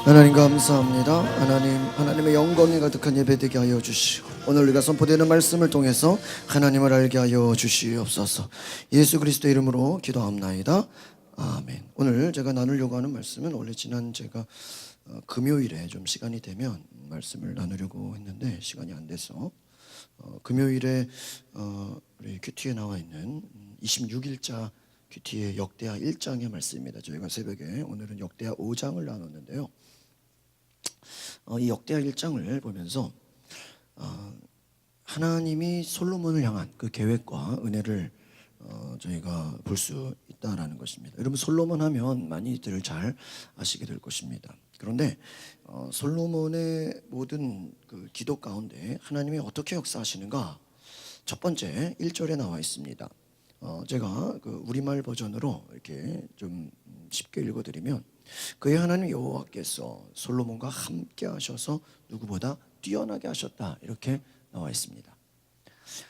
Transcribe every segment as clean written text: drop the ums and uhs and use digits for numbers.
하나님 감사합니다. 하나님의 영광이 가득한 예배 되게 하여 주시고, 오늘 우리가 선포되는 말씀을 통해서 하나님을 알게 하여 주시옵소서. 예수 그리스도의 이름으로 기도합나이다. 아멘. 오늘 제가 나누려고 하는 말씀은 원래 지난 제가 금요일에 좀 시간이 되면 말씀을 나누려고 했는데 시간이 안 돼서 금요일에 우리 큐티에 나와 있는 26일자 큐티의 역대하 1장의 말씀입니다. 저희가 새벽에 오늘은 역대하 5장을 나눴는데요. 이 역대하 1장을 보면서 하나님이 솔로몬을 향한 그 계획과 은혜를 저희가 볼 수 있다라는 것입니다. 여러분, 솔로몬 하면 많이들 잘 아시게 될 것입니다. 그런데 솔로몬의 모든 그 기도 가운데 하나님이 어떻게 역사하시는가? 첫 번째 1절에 나와 있습니다. 제가 그 우리말 버전으로 이렇게 좀 쉽게 읽어드리면, 그의 하나님 여호와께서 솔로몬과 함께 하셔서 누구보다 뛰어나게 하셨다, 이렇게 나와 있습니다.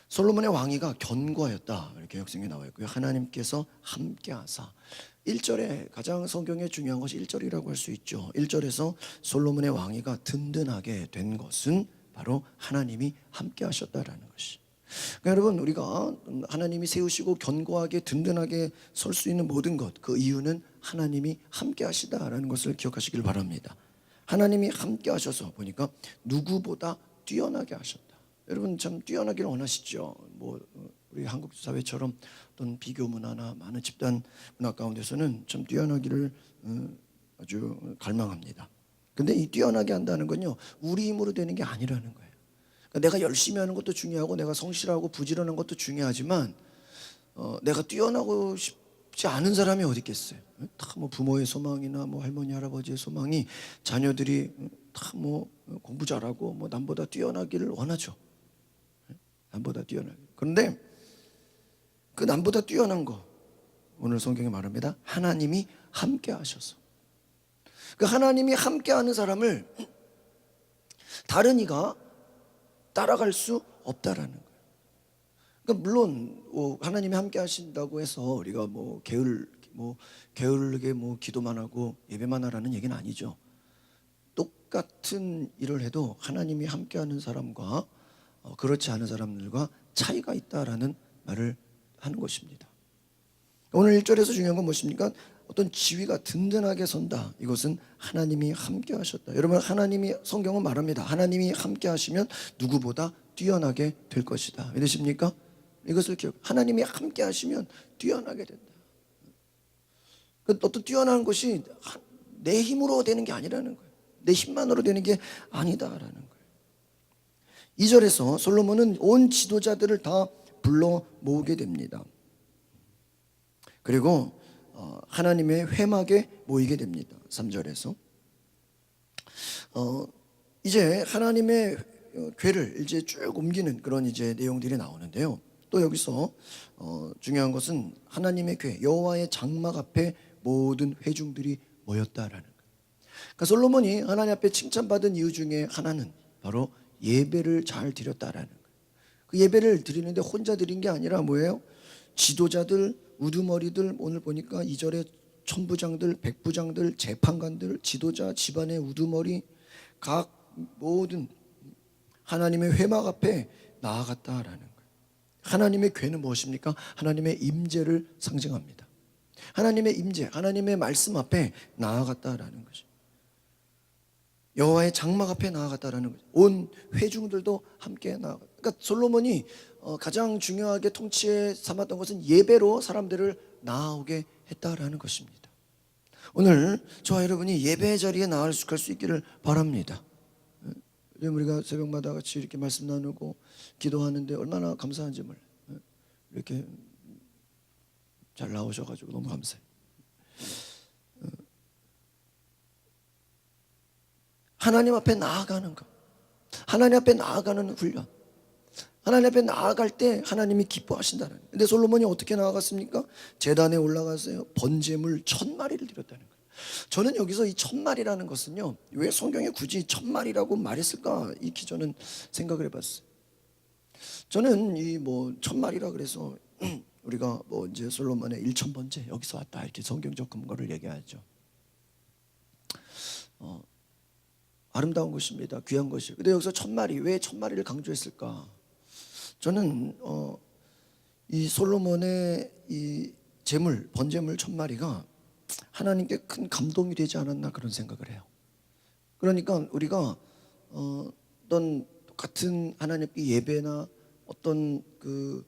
솔로몬의 왕위가 견고하였다, 이렇게 역성에 나와 있고요. 하나님께서 함께 하사, 1절에 가장 성경에 중요한 것이 1절이라고 할 수 있죠. 1절에서 솔로몬의 왕위가 든든하게 된 것은 바로 하나님이 함께 하셨다라는 것이. 그러니까 여러분, 우리가 하나님이 세우시고 견고하게 든든하게 설 수 있는 모든 것, 그 이유는 하나님이 함께 하시다라는 것을 기억하시길 바랍니다. 하나님이 함께 하셔서 보니까 누구보다 뛰어나게 하셨다. 여러분, 참 뛰어나기를 원하시죠. 우리 한국 사회처럼 어떤 비교 문화나 많은 집단 문화 가운데서는 참 뛰어나기를 아주 갈망합니다. 근데 이 뛰어나게 한다는 건요, 우리 힘으로 되는 게 아니라는 거예요. 내가 열심히 하는 것도 중요하고 내가 성실하고 부지런한 것도 중요하지만 내가 뛰어나고 싶지 않은 사람이 어디 있겠어요? 다 부모의 소망이나 할머니 할아버지의 소망이 자녀들이 다 공부 잘하고 남보다 뛰어나기를 원하죠. 남보다 뛰어나기. 그런데 그 남보다 뛰어난 거, 오늘 성경에 말합니다. 하나님이 함께 하셔서, 그 하나님이 함께하는 사람을 다른 이가 따라갈 수 없다라는 거예요. 그러니까 물론 하나님이 함께 하신다고 해서 우리가 게으르게 기도만 하고 예배만 하라는 얘기는 아니죠. 똑같은 일을 해도 하나님이 함께하는 사람과 그렇지 않은 사람들과 차이가 있다라는 말을 하는 것입니다. 오늘 1절에서 중요한 건 무엇입니까? 어떤 지위가 든든하게 선다. 이것은 하나님이 함께 하셨다. 여러분, 하나님이, 성경은 말합니다. 하나님이 함께 하시면 누구보다 뛰어나게 될 것이다. 믿으십니까? 이것을 하나님이 함께 하시면 뛰어나게 된다. 어떤 뛰어난 것이 내 힘으로 되는 게 아니라는 거예요. 내 힘만으로 되는 게 아니다라는 거예요. 2절에서 솔로몬은 온 지도자들을 다 불러 모으게 됩니다. 그리고 하나님의 회막에 모이게 됩니다. 3절에서 이제 하나님의 궤를 이제 쭉 옮기는 그런 이제 내용들이 나오는데요. 또 여기서 중요한 것은 하나님의 궤, 여호와의 장막 앞에 모든 회중들이 모였다라는 거예요. 그러니까 솔로몬이 하나님 앞에 칭찬받은 이유 중에 하나는 바로 예배를 잘 드렸다라는 거예요. 그 예배를 드리는데 혼자 드린 게 아니라 뭐예요? 지도자들, 우두머리들, 오늘 보니까 2절에 천부장들, 백부장들, 재판관들, 지도자, 집안의 우두머리, 각 모든 하나님의 회막 앞에 나아갔다라는 거예요. 하나님의 궤는 무엇입니까? 하나님의 임재를 상징합니다. 하나님의 임재, 하나님의 말씀 앞에 나아갔다라는 것이죠. 여호와의 장막 앞에 나아갔다라는 거죠. 온 회중들도 함께 나아갔다. 그러니까 솔로몬이 가장 중요하게 통치에 삼았던 것은 예배로 사람들을 나아오게 했다라는 것입니다. 오늘 저와 여러분이 예배 자리에 나아갈 수 있기를 바랍니다. 우리가 새벽마다 같이 이렇게 말씀 나누고 기도하는데 얼마나 감사한지 몰라요. 이렇게 잘 나오셔가지고 너무 감사해요. 하나님 앞에 나아가는 것, 하나님 앞에 나아가는 훈련, 하나님 앞에 나아갈 때 하나님이 기뻐하신다는 거예요. 근데 솔로몬이 어떻게 나아갔습니까? 제단에 올라가서요 번제물 1000마리를 드렸다는 거예요. 저는 여기서 이 1000마리라는 것은요, 왜 성경에 굳이 1000마리라고 말했을까, 이렇게 저는 생각을 해봤어요. 저는 이 뭐 1000마리라 그래서 우리가 뭐 이제 솔로몬의 1000번째 여기서 왔다 이렇게 성경적 근거를 얘기하죠. 아름다운 것입니다. 귀한 것이에요. 근데 여기서 1000마리, 왜 1000마리를 강조했을까? 저는 이 솔로몬의 이 제물, 번제물 1000마리가 하나님께 큰 감동이 되지 않았나 그런 생각을 해요. 그러니까 우리가 어떤 같은 하나님께 예배나 어떤 그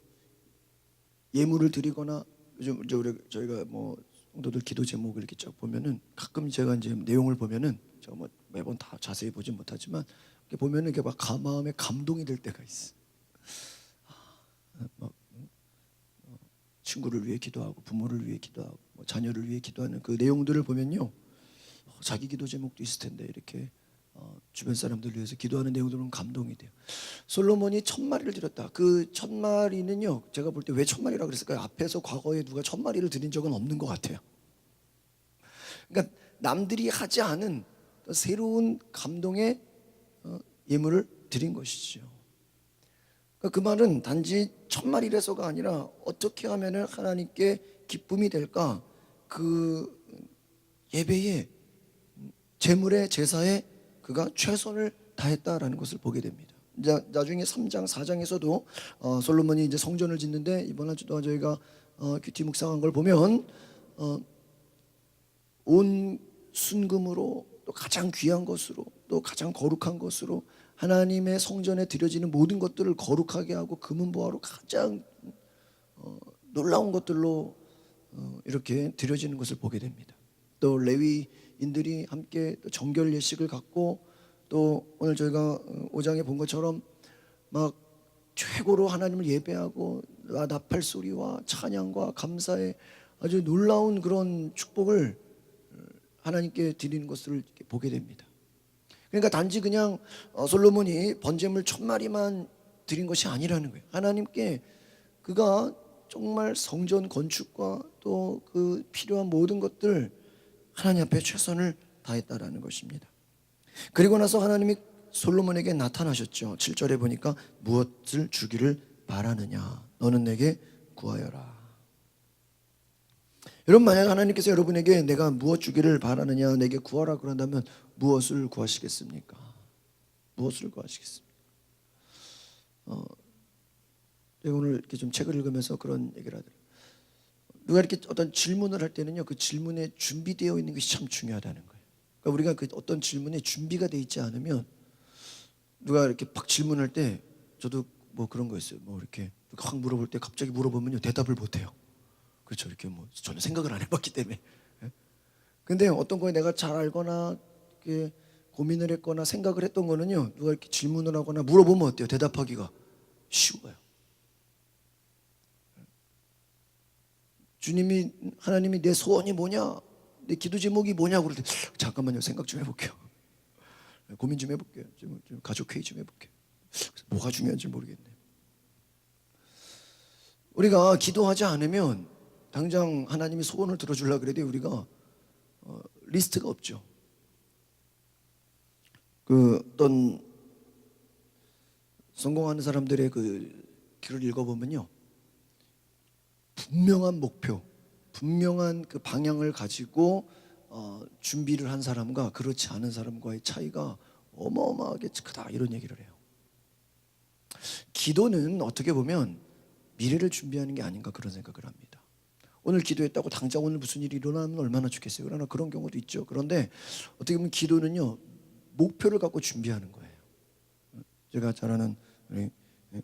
예물을 드리거나 요즘 이제 저희가 뭐 성도들 기도 제목을 이렇게 쫙 보면은 가끔 제가 이제 내용을 보면은 제가 뭐 매번 다 자세히 보진 못하지만 이렇게 보면은 이게 막 마음에 감동이 될 때가 있어. 막 친구를 위해 기도하고 부모를 위해 기도하고 뭐 자녀를 위해 기도하는 그 내용들을 보면요, 자기 기도 제목도 있을 텐데 이렇게 주변 사람들을 위해서 기도하는 내용들은 감동이 돼요. 솔로몬이 1000마리를 드렸다. 그 1000마리는요, 제가 볼 때 왜 1000마리라 그랬을까요? 앞에서 과거에 누가 1000마리를 드린 적은 없는 것 같아요. 그러니까 남들이 하지 않은 새로운 감동의 예물을 드린 것이죠. 그러니까 그 말은 단지 1000마리라서가 아니라 어떻게 하면 하나님께 기쁨이 될까, 그 예배에 제물의 제사에 그가 최선을 다했다라는 것을 보게 됩니다. 이제 나중에 3장 4장에서도 솔로몬이 이제 성전을 짓는데, 이번 한 주 동안 저희가 큐티 묵상한 걸 보면 온 순금으로 또 가장 귀한 것으로 또 가장 거룩한 것으로 하나님의 성전에 드려지는 모든 것들을 거룩하게 하고 금은보화로 가장 놀라운 것들로 이렇게 드려지는 것을 보게 됩니다. 또 레위인들이 함께 또 정결 예식을 갖고, 또 오늘 저희가 5장에 본 것처럼 막 최고로 하나님을 예배하고 나팔 소리와 찬양과 감사의 아주 놀라운 그런 축복을 하나님께 드리는 것을 보게 됩니다. 그러니까 단지 그냥 솔로몬이 번제물 1000마리만 드린 것이 아니라는 거예요. 하나님께 그가 정말 성전 건축과 또 그 필요한 모든 것들 하나님 앞에 최선을 다했다라는 것입니다. 그리고 나서 하나님이 솔로몬에게 나타나셨죠. 7절에 보니까 무엇을 주기를 바라느냐, 너는 내게 구하여라. 여러분, 만약 하나님께서 여러분에게 내가 무엇 주기를 바라느냐, 내게 구하라 그런다면 무엇을 구하시겠습니까? 무엇을 구하시겠습니까? 제가 오늘 이렇게 좀 책을 읽으면서 그런 얘기를 하더라고요. 누가 이렇게 어떤 질문을 할 때는요, 그 질문에 준비되어 있는 것이 참 중요하다는 거예요. 그러니까 우리가 그 어떤 질문에 준비가 되어 있지 않으면, 누가 이렇게 막 질문할 때 저도 뭐 그런 거 있어요. 뭐 이렇게 확 물어볼 때 갑자기 물어보면요, 대답을 못 해요. 그렇죠. 이렇게 뭐 전혀 생각을 안 해봤기 때문에. 근데 어떤 거에 내가 잘 알거나 이렇게 고민을 했거나 생각을 했던 거는요, 누가 이렇게 질문을 하거나 물어보면 어때요? 대답하기가 쉬워요. 주님이, 하나님이 내 소원이 뭐냐, 내 기도 제목이 뭐냐고 그럴 때 잠깐만요, 생각 좀 해볼게요. 고민 좀 해볼게요. 좀 가족 회의 좀 해볼게요. 뭐가 중요한지 모르겠네요. 우리가 기도하지 않으면 당장 하나님이 소원을 들어주려고 그래도 우리가 리스트가 없죠. 그 어떤 성공하는 사람들의 그 글을 읽어보면요, 분명한 목표, 분명한 그 방향을 가지고 준비를 한 사람과 그렇지 않은 사람과의 차이가 어마어마하게 크다, 이런 얘기를 해요. 기도는 어떻게 보면 미래를 준비하는 게 아닌가 그런 생각을 합니다. 오늘 기도했다고 당장 오늘 무슨 일이 일어나면 얼마나 좋겠어요. 그러나 그런 경우도 있죠. 그런데 어떻게 보면 기도는요, 목표를 갖고 준비하는 거예요. 제가 잘 아는 우리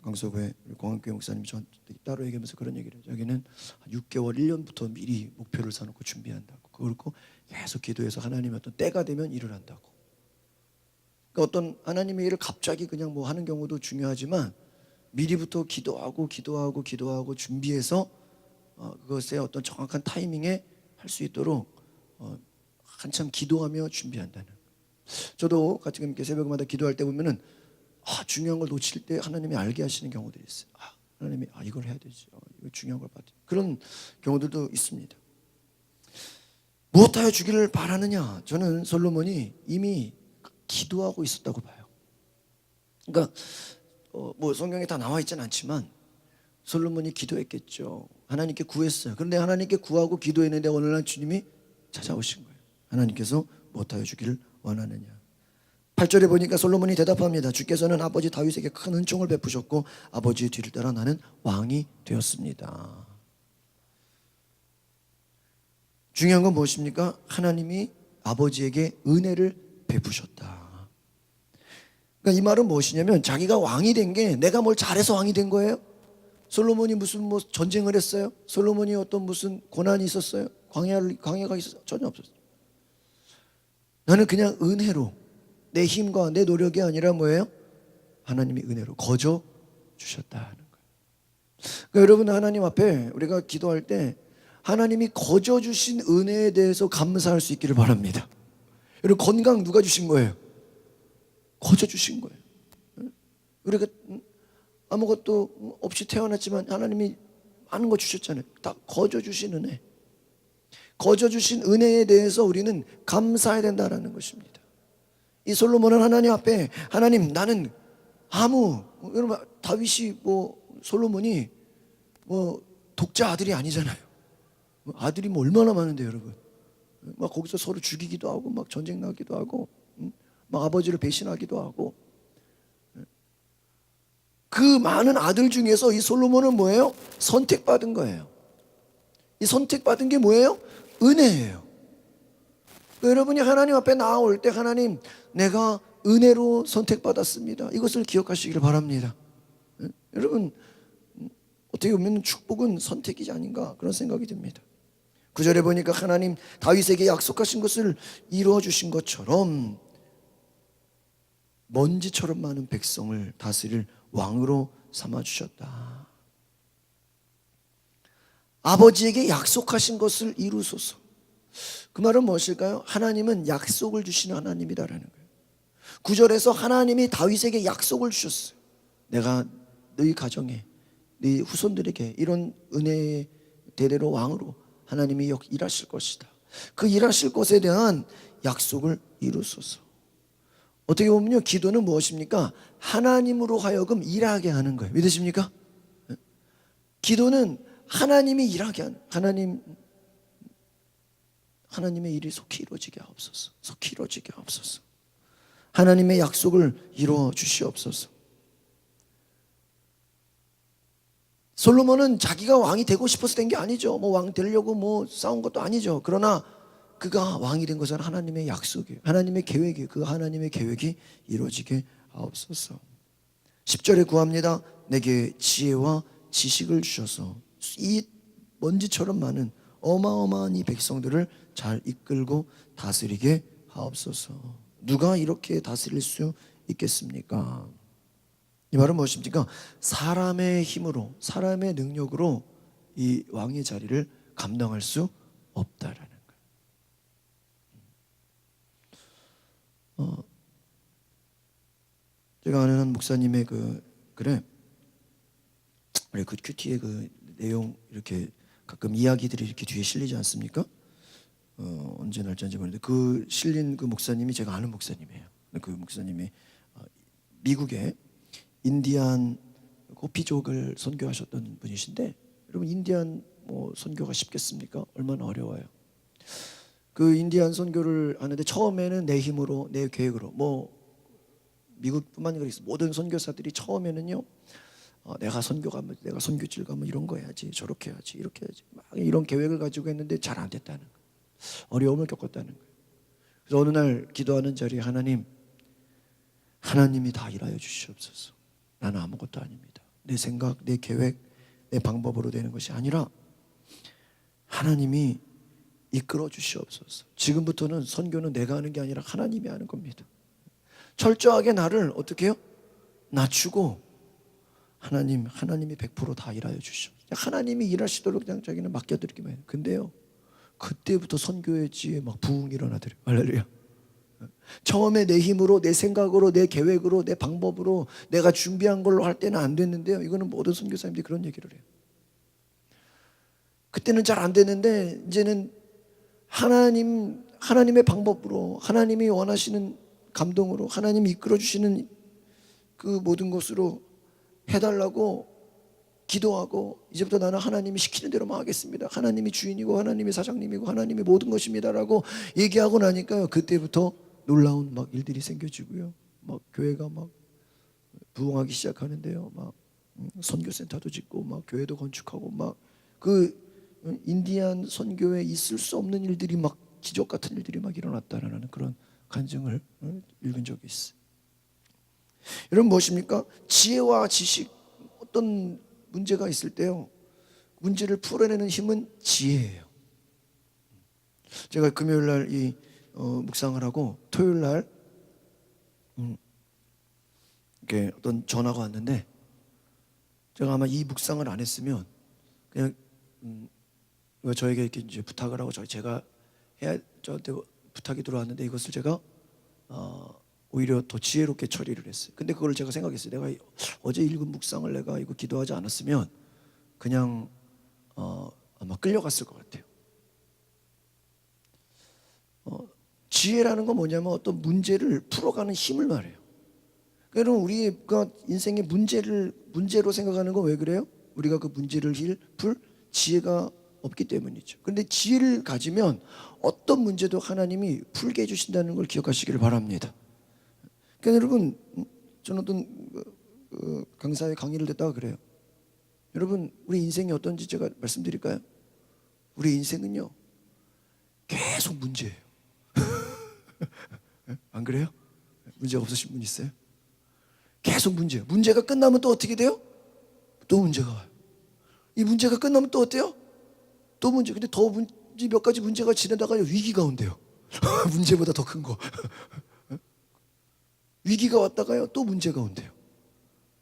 강서구의 공항교회 목사님이 저한테 따로 얘기하면서 그런 얘기를 해요. 자기는 6개월, 1년부터 미리 목표를 사놓고 준비한다고. 그리고 계속 기도해서 하나님의 어떤 때가 되면 일을 한다고. 그러니까 어떤 하나님의 일을 갑자기 그냥 뭐 하는 경우도 중요하지만 미리부터 기도하고 준비해서 그것의 어떤 정확한 타이밍에 할 수 있도록 한참 기도하며 준비한다는. 저도 같이 이렇게 새벽마다 기도할 때 보면은 중요한 걸 놓칠 때 하나님이 알게 하시는 경우들이 있어요. 하나님이 이걸 해야 되지. 이거 중요한 걸 받아. 그런 경우들도 있습니다. 무엇하여 주기를 바라느냐? 저는 솔로몬이 이미 기도하고 있었다고 봐요. 그러니까 뭐 성경에 다 나와 있지는 않지만 솔로몬이 기도했겠죠. 하나님께 구했어요. 그런데 하나님께 구하고 기도했는데 어느 날 주님이 찾아오신 거예요. 하나님께서 무엇하여 주기를 원하느냐. 8절에 보니까 솔로몬이 대답합니다. 주께서는 아버지 다윗에게 큰 은총을 베푸셨고 아버지의 뒤를 따라 나는 왕이 되었습니다. 중요한 건 무엇입니까? 하나님이 아버지에게 은혜를 베푸셨다. 그러니까 이 말은 무엇이냐면 자기가 왕이 된 게 내가 뭘 잘해서 왕이 된 거예요? 솔로몬이 무슨 뭐 전쟁을 했어요? 솔로몬이 어떤 무슨 고난이 있었어요? 광야가 있었어요? 전혀 없었어요. 나는 그냥 은혜로 내 힘과 내 노력이 아니라 뭐예요? 하나님이 은혜로 거저 주셨다는 거예요. 그러니까 여러분 하나님 앞에 우리가 기도할 때 하나님이 거저 주신 은혜에 대해서 감사할 수 있기를 바랍니다. 여러분 건강 누가 주신 거예요? 거저 주신 거예요. 우리가 아무것도 없이 태어났지만 하나님이 많은 거 주셨잖아요. 다 거저 주신 은혜. 거저 주신 은혜에 대해서 우리는 감사해야 된다는 것입니다. 이 솔로몬은 하나님 앞에 하나님 나는 여러분 다윗이 솔로몬이 독자 아들이 아니잖아요. 아들이 얼마나 많은데 여러분. 막 거기서 서로 죽이기도 하고 막 전쟁 나기도 하고 막 아버지를 배신하기도 하고 그 많은 아들 중에서 이 솔로몬은 뭐예요? 선택받은 거예요. 이 선택받은 게 뭐예요? 은혜예요. 여러분이 하나님 앞에 나올 때 하나님 내가 은혜로 선택받았습니다. 이것을 기억하시기를 바랍니다. 여러분 어떻게 보면 축복은 선택이지 아닌가 그런 생각이 듭니다. 9절에 보니까 하나님 다윗에게 약속하신 것을 이루어 주신 것처럼 먼지처럼 많은 백성을 다스릴 왕으로 삼아주셨다. 아버지에게 약속하신 것을 이루소서. 그 말은 무엇일까요? 하나님은 약속을 주시는 하나님이다라는 거예요. 9절에서 하나님이 다윗에게 약속을 주셨어요. 내가 너희 가정에 네 후손들에게 이런 은혜의 대대로 왕으로 하나님이 일하실 것이다. 그 일하실 것에 대한 약속을 이루소서. 어떻게 보면요 기도는 무엇입니까? 하나님으로 하여금 일하게 하는 거예요. 믿으십니까? 기도는 하나님이 일하게 하는 하나님의 일이 속히 이루어지게 하옵소서. 속히 이루어지게 하옵소서. 하나님의 약속을 이루어 주시옵소서. 솔로몬은 자기가 왕이 되고 싶어서 된 게 아니죠. 왕 되려고 싸운 것도 아니죠. 그러나 그가 왕이 된 것은 하나님의 약속이에요. 하나님의 계획이에요. 그 하나님의 계획이 이루어지게 하옵소서. 10절에 구합니다. 내게 지혜와 지식을 주셔서 이 먼지처럼 많은 어마어마한 이 백성들을 잘 이끌고 다스리게 하옵소서. 누가 이렇게 다스릴 수 있겠습니까? 이 말은 무엇입니까? 사람의 힘으로 사람의 능력으로 이 왕의 자리를 감당할 수 없다라는 거예요. 제가 아는 한 목사님의 우리 그 큐티의 그 내용 이렇게 가끔 이야기들이 이렇게 뒤에 실리지 않습니까? 언제 날짜인지 모르는데 그 실린 그 목사님이 제가 아는 목사님이에요. 그 목사님이 미국의 인디안 호피족을 선교하셨던 분이신데 여러분 인디안 선교가 쉽겠습니까? 얼마나 어려워요. 그 인디안 선교를 하는데 처음에는 내 힘으로 내 계획으로 미국뿐만 아니라 모든 선교사들이 처음에는요 내가 선교 가면 내가 선교질 가면 이런 거 해야지 저렇게 해야지 이렇게 해야지 막 이런 계획을 가지고 했는데 잘 안 됐다는 거예요. 어려움을 겪었다는 거예요. 그래서 어느 날 기도하는 자리에 하나님이 다 일하여 주시옵소서. 나는 아무것도 아닙니다. 내 생각, 내 계획, 내 방법으로 되는 것이 아니라 하나님이 이끌어 주시옵소서. 지금부터는 선교는 내가 하는 게 아니라 하나님이 하는 겁니다. 철저하게 나를 어떻게 해요? 낮추고 하나님이 100%다 일하여 주시오. 하나님이 일하시도록 그냥 자기는 맡겨드리기만 해요. 근데요, 그때부터 선교의 지에 막 부흥이 일어나더래요. 할렐루야. 처음에 내 힘으로, 내 생각으로, 내 계획으로, 내 방법으로 내가 준비한 걸로 할 때는 안 됐는데요, 이거는 모든 선교사님들이 그런 얘기를 해요. 그때는 잘 안 됐는데 이제는 하나님의 방법으로, 하나님이 원하시는 감동으로, 하나님이 이끌어 주시는 그 모든 것으로 해달라고 기도하고, 이제부터 나는 하나님이 시키는 대로만 하겠습니다, 하나님이 주인이고 하나님이 사장님이고 하나님이 모든 것입니다라고 얘기하고 나니까요, 그때부터 놀라운 막 일들이 생겨지고요, 막 교회가 막 부흥하기 시작하는데요, 막 선교센터도 짓고 막 교회도 건축하고 막 그 인디안 선교에 있을 수 없는 일들이 막 기적 같은 일들이 막 일어났다라는 그런 간증을 읽은 적이 있어요. 여러분, 무엇입니까? 지혜와 지식, 어떤 문제가 있을 때요, 문제를 풀어내는 힘은 지혜예요. 제가 금요일 날 이 묵상을 하고 토요일 날 이렇게 어떤 전화가 왔는데, 제가 아마 이 묵상을 안 했으면 그냥 저에게 이렇게 이제 부탁을 하고 제가 해야, 저한테 부탁이 들어왔는데 이것을 제가 오히려 더 지혜롭게 처리를 했어요. 근데 그걸 제가 생각했어요. 내가 어제 읽은 묵상을 내가 이거 기도하지 않았으면 그냥 아마 끌려갔을 것 같아요. 지혜라는 건 뭐냐면 어떤 문제를 풀어가는 힘을 말해요. 그러니까 우리가 인생의 문제로 생각하는 건 왜 그래요? 우리가 그 문제를 풀 지혜가 없기 때문이죠. 그런데 지혜를 가지면 어떤 문제도 하나님이 풀게 해주신다는 걸 기억하시기를 바랍니다. 그러니까 여러분, 저는 어떤 강사의 강의를 듣다가 그래요. 여러분, 우리 인생이 어떤지 제가 말씀드릴까요? 우리 인생은요, 계속 문제예요. 안 그래요? 문제 없으신 분 있어요? 계속 문제예요. 문제가 끝나면 또 어떻게 돼요? 또 문제가 와요. 이 문제가 끝나면 또 어때요? 또 문제. 근데 더 몇 가지 문제가 지나다가 위기가 온대요. 문제보다 더 큰 거. 위기가 왔다가요, 또 문제가 온대요.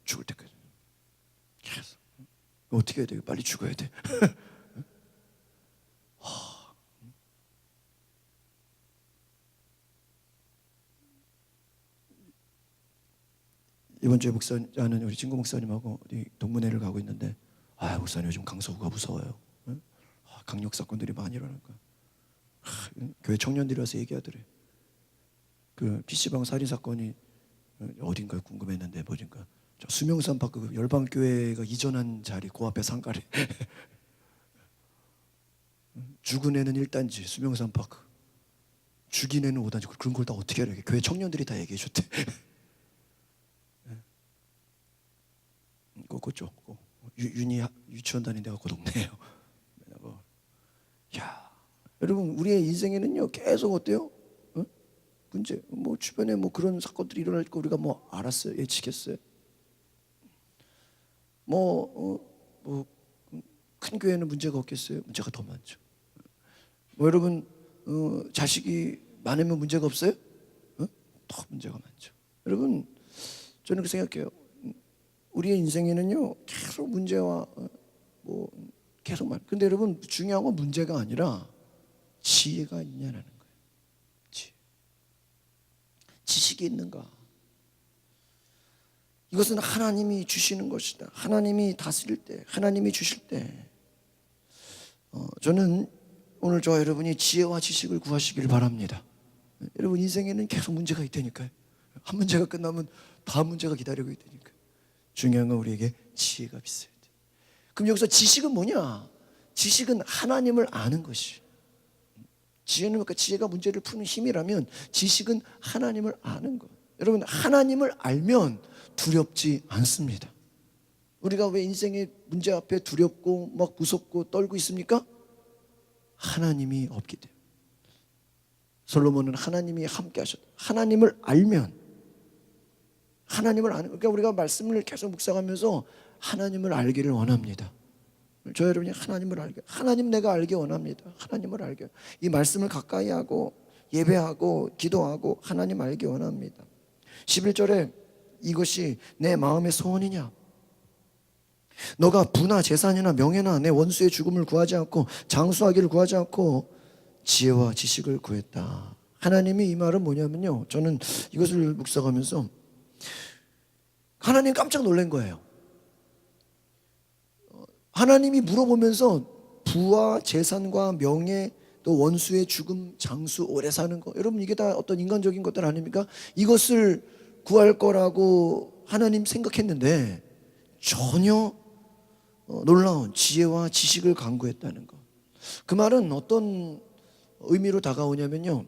죽을 때까지. 계속. 어떻게 해야 돼요? 빨리 죽어야 돼. 이번 주에 목사는 우리 친구 목사님하고 동문회를 가고 있는데, 목사님 요즘 강서구가 무서워요. 강력 사건들이 많이 일어나니까 교회 청년들이 와서 얘기하더래. 그 PC방 살인 사건이 어딘가에 궁금했는데 보니까 저 수명산 파크 열방교회가 이전한 자리 그 앞에 상가래. 죽은 애는 1단지 수명산 파크, 죽인 애는 5단지. 그런 걸 다 어떻게 알아? 교회 청년들이 다 얘기해 줬대. 그쪽 윤희 유치원 다닌 데가 그 동네예요. 야, 여러분, 우리의 인생에는요 계속 어때요? 문제, 뭐 주변에 뭐 그런 사건들이 일어날 거 우리가 뭐 알았어요? 예측했어요? 큰 교회는 문제가 없겠어요? 문제가 더 많죠. 여러분, 자식이 많으면 문제가 없어요? 더 문제가 많죠. 여러분, 저는 그렇게 생각해요. 우리의 인생에는요 계속 문제와 계속 많아요. 근데 여러분, 중요한 건 문제가 아니라 지혜가 있냐라는 거예요. 지식이 있는가? 이것은 하나님이 주시는 것이다. 하나님이 다스릴 때, 하나님이 주실 때, 저는 오늘 저와 여러분이 지혜와 지식을 구하시길 바랍니다. 여러분, 인생에는 계속 문제가 있다니까요. 한 문제가 끝나면 다음 문제가 기다리고 있다니까요. 중요한 건 우리에게 지혜가 있어야 돼. 그럼 여기서 지식은 뭐냐? 지식은 하나님을 아는 것이. 지혜는 그러니까 지혜가 문제를 푸는 힘이라면 지식은 하나님을 아는 것. 여러분, 하나님을 알면 두렵지 않습니다. 우리가 왜 인생의 문제 앞에 두렵고 막 무섭고 떨고 있습니까? 하나님이 없기 때문에. 솔로몬은 하나님이 함께 하셨다. 하나님을 알면, 하나님을 아는, 그러니까 우리가 말씀을 계속 묵상하면서 하나님을 알기를 원합니다. 저 여러분이 하나님을 알게, 하나님 내가 알기 원합니다. 하나님을 알게, 이 말씀을 가까이 하고 예배하고 기도하고 하나님 알기 원합니다. 11절에 이것이 내 마음의 소원이냐? 너가 부나 재산이나 명예나 내 원수의 죽음을 구하지 않고 장수하기를 구하지 않고 지혜와 지식을 구했다. 하나님이 이 말은 뭐냐면요, 저는 이것을 묵상하면서 하나님 깜짝 놀란 거예요. 하나님이 물어보면서 부와 재산과 명예, 또 원수의 죽음, 장수, 오래 사는 거, 여러분 이게 다 어떤 인간적인 것들 아닙니까? 이것을 구할 거라고 하나님 생각했는데 전혀 놀라운 지혜와 지식을 간구했다는 것. 그 말은 어떤 의미로 다가오냐면요,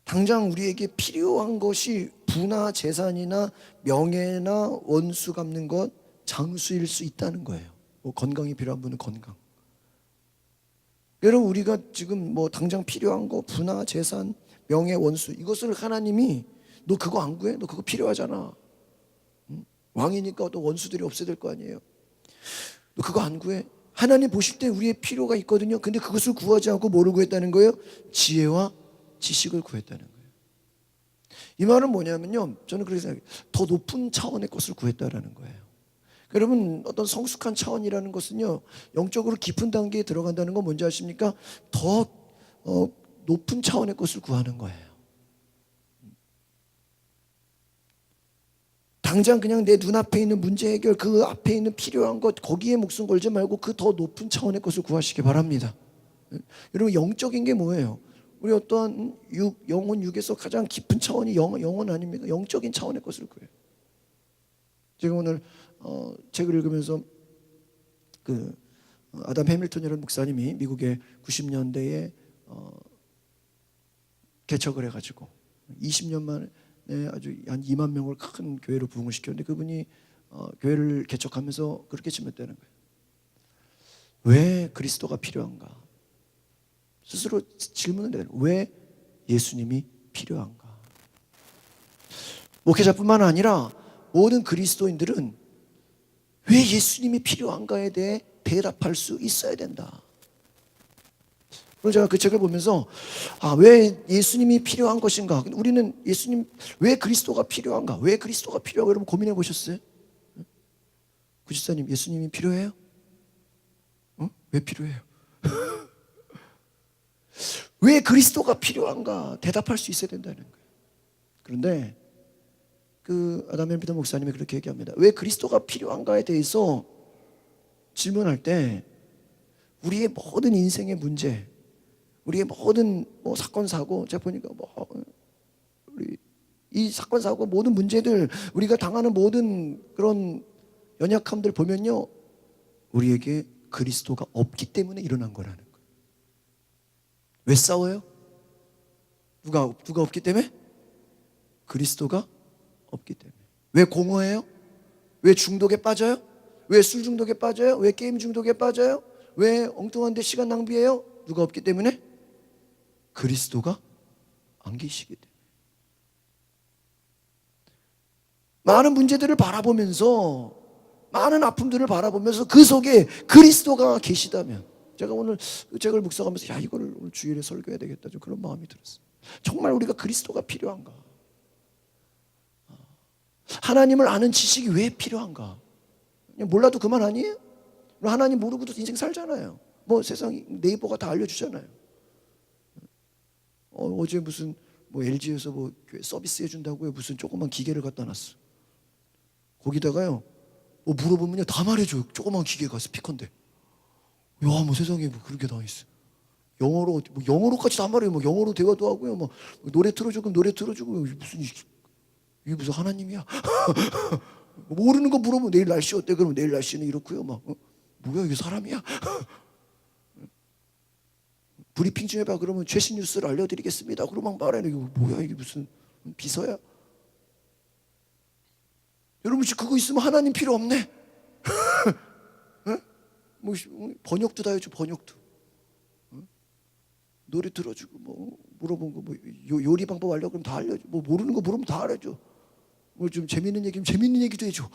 당장 우리에게 필요한 것이 부나 재산이나 명예나 원수 갚는 것, 장수일 수 있다는 거예요. 뭐 건강이 필요한 분은 건강. 여러분 우리가 지금 뭐 당장 필요한 거 부나 재산, 명예, 원수, 이것을 하나님이 너 그거 안 구해? 너 그거 필요하잖아. 왕이니까 또 원수들이 없어야 될 거 아니에요. 너 그거 안 구해? 하나님 보실 때 우리의 필요가 있거든요. 근데 그것을 구하지 않고 뭐를 구했다는 거예요? 지혜와 지식을 구했다는 거예요. 이 말은 뭐냐면요, 저는 그렇게 생각해요. 더 높은 차원의 것을 구했다라는 거예요. 여러분 어떤 성숙한 차원이라는 것은요, 영적으로 깊은 단계에 들어간다는 건 뭔지 아십니까? 더 높은 차원의 것을 구하는 거예요. 당장 그냥 내 눈앞에 있는 문제 해결, 그 앞에 있는 필요한 것, 거기에 목숨 걸지 말고 그 더 높은 차원의 것을 구하시기 바랍니다. 여러분 영적인 게 뭐예요? 우리 어떠한 영혼 육에서 가장 깊은 차원이 영혼 아닙니까? 영적인 차원의 것을 구해요. 제가 오늘 책을 읽으면서 그 아담 해밀턴이라는 목사님이 미국의 90년대에 개척을 해가지고 20년 만에 아주 한 2만 명을 큰 교회로 부흥을 시켰는데, 그분이 교회를 개척하면서 그렇게 질문했다는 거예요. 왜 그리스도가 필요한가? 스스로 질문을 해요. 왜 예수님이 필요한가? 목회자뿐만 아니라 모든 그리스도인들은 왜 예수님이 필요한가에 대해 대답할 수 있어야 된다. 그래서 제가 그 책을 보면서 왜 예수님이 필요한 것인가? 우리는 예수님, 왜 그리스도가 필요한가? 왜 그리스도가 필요하고, 여러분 고민해 보셨어요? 구지사님, 예수님이 필요해요? 왜 필요해요? 왜 그리스도가 필요한가? 대답할 수 있어야 된다는 거예요. 그런데 그 아담 해밀턴 목사님이 그렇게 얘기합니다. 왜 그리스도가 필요한가에 대해서 질문할 때 우리의 모든 인생의 문제, 우리의 모든 사건 사고, 제가 보니까 우리 이 사건 사고 모든 문제들, 우리가 당하는 모든 그런 연약함들 보면요, 우리에게 그리스도가 없기 때문에 일어난 거라는 거예요. 왜 싸워요? 누가 없기 때문에? 그리스도가 없기 때문에. 왜 공허해요? 왜 중독에 빠져요? 왜 술 중독에 빠져요? 왜 게임 중독에 빠져요? 왜 엉뚱한 데 시간 낭비해요? 누가 없기 때문에? 그리스도가 안 계시기 때문에. 많은 문제들을 바라보면서, 많은 아픔들을 바라보면서 그 속에 그리스도가 계시다면, 제가 오늘 책을 묵상하면서 이거를 오늘 주일에 설교해야 되겠다, 좀 그런 마음이 들었어요. 정말 우리가 그리스도가 필요한가? 하나님을 아는 지식이 왜 필요한가? 그냥 몰라도 그만 아니에요? 하나님 모르고도 인생 살잖아요. 뭐 세상 네이버가 다 알려주잖아요. 어제 무슨 LG에서 교회 서비스 해준다고요, 무슨 조그만 기계를 갖다 놨어. 거기다가요, 물어보면요 다 말해줘요. 조그만 기계가 스피커인데. 야, 세상에 그런 게 다 있어. 영어로, 영어로까지 다 말해요. 영어로 대화도 하고요. 노래 틀어주고 노래 틀어주고. 이게 무슨 하나님이야? 모르는 거 물어보면 내일 날씨 어때? 그러면 내일 날씨는 이렇고요. 뭐야, 이게 사람이야? 브리핑 좀 해봐. 그러면 최신 뉴스를 알려드리겠습니다. 그러면 말해. 이게 뭐야, 이게 무슨 비서야? 여러분 그거 있으면 하나님 필요 없네. 번역도 다 해줘. 번역도. 노래 들어주고 물어본 거 요리 방법 알려 그러면 다 알려줘. 모르는 거 물으면 다 알려줘. 좀 재밌는 얘기면 재밌는 얘기도 해줘.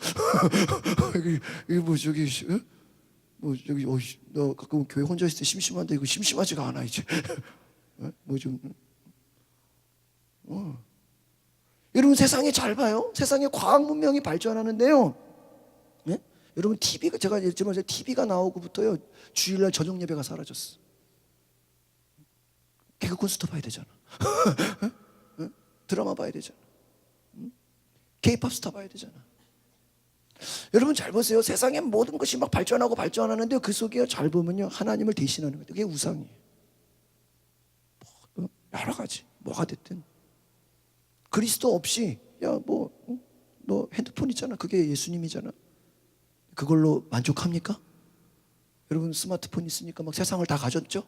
저기 너 가끔 교회 혼자 있을 때 심심한데 이거 심심하지가 않아 이제. 여러분 세상에 잘 봐요. 세상에 과학 문명이 발전하는데요. 예? 여러분 TV가 제가 얘기했지만 TV가 나오고부터요 주일날 저녁 예배가 사라졌어. 개그 콘서트 봐야 되잖아. 드라마 봐야 되잖아. K-팝 스타 봐야 되잖아. 여러분 잘 보세요. 세상에 모든 것이 막 발전하고 발전하는데 그 속에 잘 보면요 하나님을 대신하는 거예요. 그게 우상이에요. 여러 가지 뭐가 됐든 그리스도 없이 너 핸드폰 있잖아. 그게 예수님이잖아. 그걸로 만족합니까? 여러분 스마트폰 있으니까 막 세상을 다 가졌죠?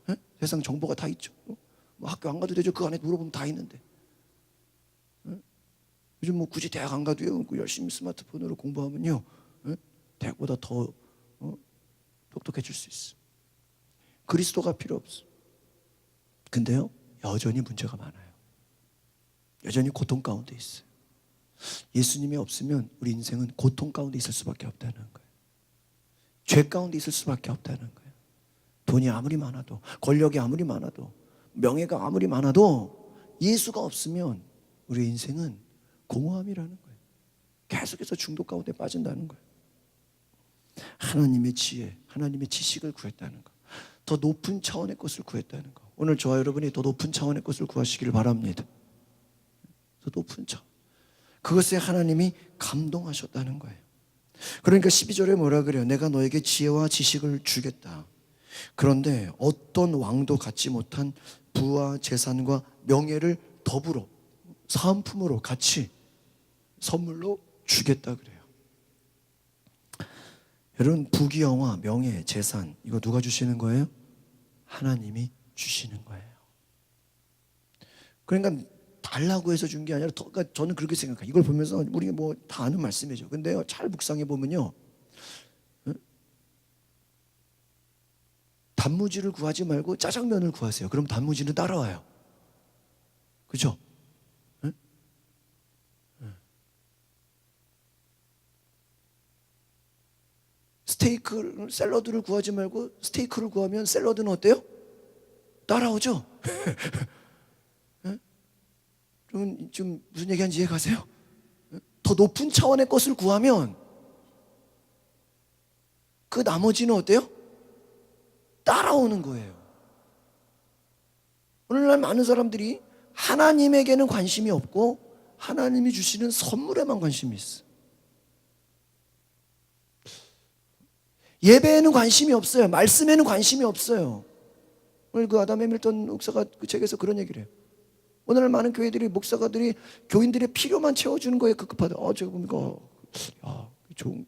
에? 세상 정보가 다 있죠. 뭐 학교 안 가도 되죠. 그 안에 물어보면 다 있는데. 요즘 뭐 굳이 대학 안 가도요. 열심히 스마트폰으로 공부하면요. 대학보다 더 똑똑해질 수 있어. 그리스도가 필요 없어. 근데요. 여전히 문제가 많아요. 여전히 고통 가운데 있어요. 예수님이 없으면 우리 인생은 고통 가운데 있을 수밖에 없다는 거예요. 죄 가운데 있을 수밖에 없다는 거예요. 돈이 아무리 많아도, 권력이 아무리 많아도, 명예가 아무리 많아도 예수가 없으면 우리 인생은 공허함이라는 거예요. 계속해서 중독 가운데 빠진다는 거예요. 하나님의 지혜, 하나님의 지식을 구했다는 거, 더 높은 차원의 것을 구했다는 거. 오늘 저와 여러분이 더 높은 차원의 것을 구하시기를 바랍니다. 더 높은 차원. 그것에 하나님이 감동하셨다는 거예요. 그러니까 12절에 뭐라 그래요? 내가 너에게 지혜와 지식을 주겠다. 그런데 어떤 왕도 갖지 못한 부와 재산과 명예를 더불어 사은품으로 같이 선물로 주겠다 그래요. 여러분 부귀영화, 명예, 재산 이거 누가 주시는 거예요? 하나님이 주시는 거예요. 그러니까 달라고 해서 준 게 아니라 그러니까 저는 그렇게 생각해요. 이걸 보면서 우리가 뭐 다 아는 말씀이죠. 근데요 잘 묵상해 보면요 단무지를 구하지 말고 짜장면을 구하세요. 그럼 단무지는 따라와요. 그죠? 스테이크, 샐러드를 구하지 말고 스테이크를 구하면 샐러드는 어때요? 따라오죠? 그러면 지금 무슨 얘기하는지 이해 가세요? 더 높은 차원의 것을 구하면 그 나머지는 어때요? 따라오는 거예요. 오늘날 많은 사람들이 하나님에게는 관심이 없고 하나님이 주시는 선물에만 관심이 있어. 예배에는 관심이 없어요. 말씀에는 관심이 없어요. 오늘 그 아담 해밀턴 목사가 그 책에서 그런 얘기를 해요. 오늘날 많은 교회들이 목사가들이 교인들의 필요만 채워주는 거에 급급하다. 저거 좋은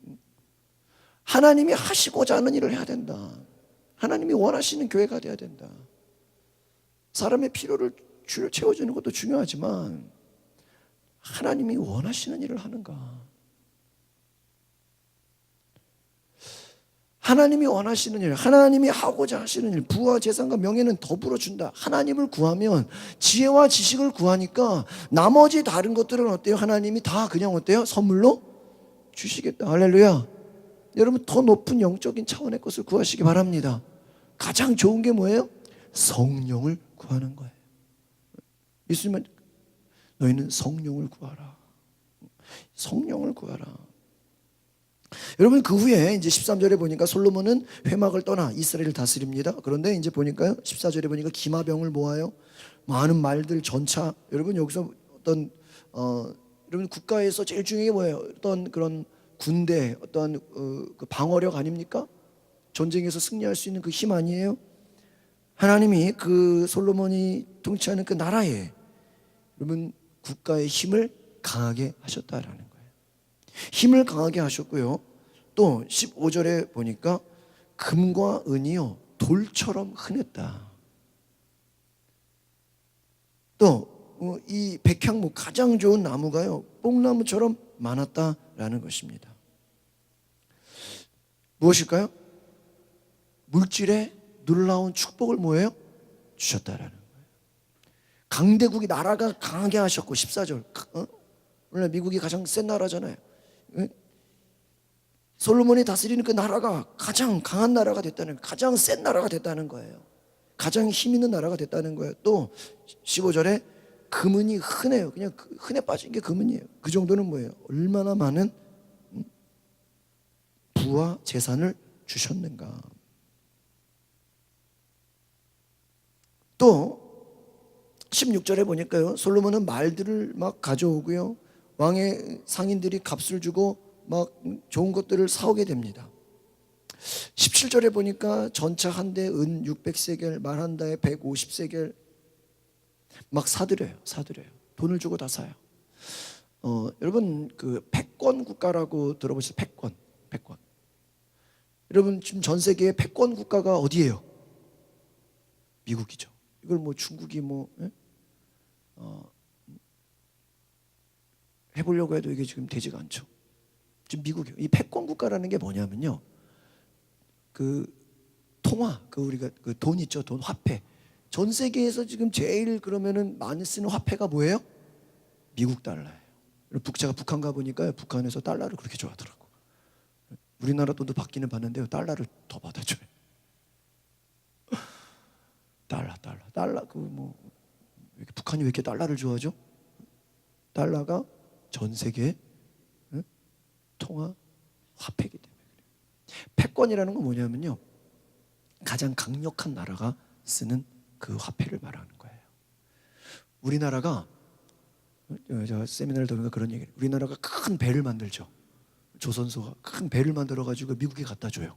하나님이 하시고자 하는 일을 해야 된다. 하나님이 원하시는 교회가 돼야 된다. 사람의 필요를 채워주는 것도 중요하지만 하나님이 원하시는 일을 하는가? 하나님이 원하시는 일, 하나님이 하고자 하시는 일, 부와 재산과 명예는 더불어 준다. 하나님을 구하면 지혜와 지식을 구하니까 나머지 다른 것들은 어때요? 하나님이 다 그냥 어때요? 선물로 주시겠다. 할렐루야. 여러분 더 높은 영적인 차원의 것을 구하시기 바랍니다. 가장 좋은 게 뭐예요? 성령을 구하는 거예요. 예수님은 너희는 성령을 구하라. 성령을 구하라. 여러분 그 후에 이제 13절에 보니까 솔로몬은 회막을 떠나 이스라엘을 다스립니다. 그런데 이제 보니까요 14절에 보니까 기마병을 모아요. 많은 말들 전차. 여러분 여기서 어떤 여러분 국가에서 제일 중요한 게 뭐예요? 어떤 그런 군대, 어떤 그 방어력 아닙니까? 전쟁에서 승리할 수 있는 그 힘 아니에요? 하나님이 그 솔로몬이 통치하는 그 나라에 여러분 국가의 힘을 강하게 하셨다라는 거예요. 힘을 강하게 하셨고요. 또 15절에 보니까 금과 은이요 돌처럼 흔했다. 또 이 백향목 가장 좋은 나무가요 뽕나무처럼 많았다라는 것입니다. 무엇일까요? 물질에 놀라운 축복을 뭐예요? 주셨다라는 거예요. 강대국이 나라가 강하게 하셨고 14절 오늘 미국이 가장 센 나라잖아요. 솔로몬이 다스리는 그 나라가 가장 강한 나라가 됐다는 거예요. 가장 센 나라가 됐다는 거예요. 가장 힘 있는 나라가 됐다는 거예요. 또 15절에 금은이 흔해요. 그냥 흔해 빠진 게 금은이에요. 그 정도는 뭐예요? 얼마나 많은 부와 재산을 주셨는가. 또 16절에 보니까요, 솔로몬은 말들을 막 가져오고요, 왕의 상인들이 값을 주고 막 좋은 것들을 사오게 됩니다. 17절에 보니까 전차 한 대 은 600세겔, 말 한 대에 150세겔 막 사들여요. 돈을 주고 다 사요. 여러분 그 패권 국가라고 들어보셨어요? 패권. 여러분 지금 전 세계의 패권 국가가 어디예요? 미국이죠. 이걸 뭐 중국이 뭐 해보려고 해도 이게 지금 되지가 않죠. 지금 미국이요. 이 패권 국가라는 게 뭐냐면요, 그 통화, 그 우리가 그 돈 있죠, 돈, 화폐. 전 세계에서 지금 제일 그러면은 많이 쓰는 화폐가 뭐예요? 미국 달러예요. 제가 북한 가 보니까요, 북한에서 달러를 그렇게 좋아하더라고. 우리나라 돈도 받기는 받는데요, 달러를 더 받아줘요. 달러 그 뭐 북한이 왜 이렇게 달러를 좋아하죠? 달러가 전 세계 통화 화폐이기 때문에 그래요. 패권이라는 건 뭐냐면요, 가장 강력한 나라가 쓰는 그 화폐를 말하는 거예요. 우리나라가, 제가 세미나를 들으니까 그런 얘기를, 우리나라가 큰 배를 만들죠. 조선소가 큰 배를 만들어 가지고 미국에 갖다 줘요.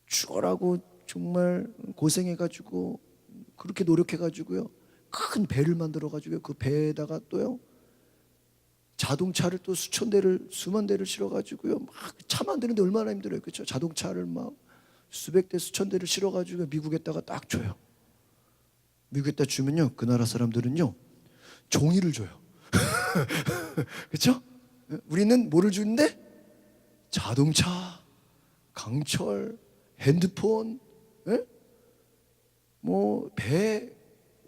죽어라고 정말 고생해 가지고 그렇게 노력해 가지고요, 큰 배를 만들어 가지고 그 배에다가 또요 자동차를 또 수만 대를 실어 가지고요, 막 차 만드는데 얼마나 힘들어요, 그렇죠? 자동차를 막 수백 대 수천 대를 실어 가지고 미국에다가 딱 줘요. 미국에다 주면요, 그 나라 사람들은요 종이를 줘요. 그렇죠? 우리는 뭐를 주는데? 자동차, 강철, 핸드폰, 뭐 배,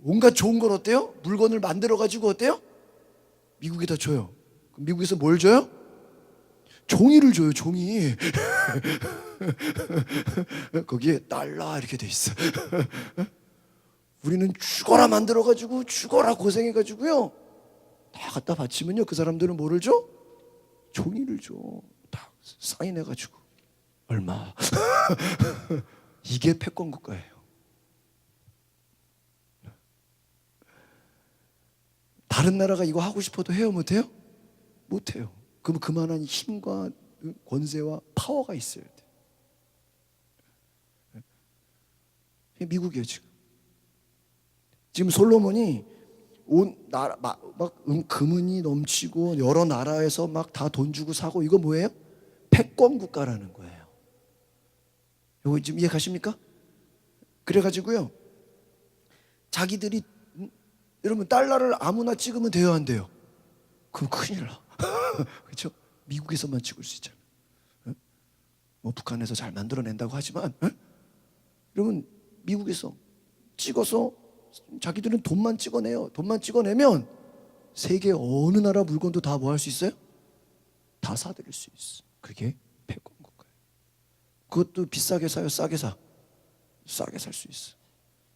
온갖 좋은 걸 어때요? 물건을 만들어 가지고 어때요? 미국에다 줘요. 그럼 미국에서 뭘 줘요? 종이를 줘요, 종이. 거기에 달러 이렇게 돼 있어. 우리는 죽어라 만들어 가지고 죽어라 고생해 가지고요 다 갖다 바치면요, 그 사람들은 뭐를 줘? 종이를 줘. 다 사인해 가지고 얼마. 이게 패권 국가예요. 다른 나라가 이거 하고 싶어도 해요, 못해요? 못해요. 그럼 그만한 힘과 권세와 파워가 있어야 돼. 미국이에요 지금. 지금 솔로몬이 온 나라 막 금은이 넘치고 여러 나라에서 막 다 돈 주고 사고, 이거 뭐예요? 패권 국가라는 거예요. 이거 지금 이해 가십니까? 그래가지고요, 자기들이 여러분 달러를 아무나 찍으면 돼요, 안 돼요? 그럼 큰일 나. 그렇죠? 미국에서만 찍을 수 있잖아요. 뭐 북한에서 잘 만들어낸다고 하지만, 여러분 미국에서 찍어서 자기들은 돈만 찍어내요. 돈만 찍어내면 세계 어느 나라 물건도 다 뭐 할 수 있어요? 다 사들일 수 있어. 그게 패권 국가예요. 그것도 비싸게 사요, 싸게 사? 싸게 살 수 있어.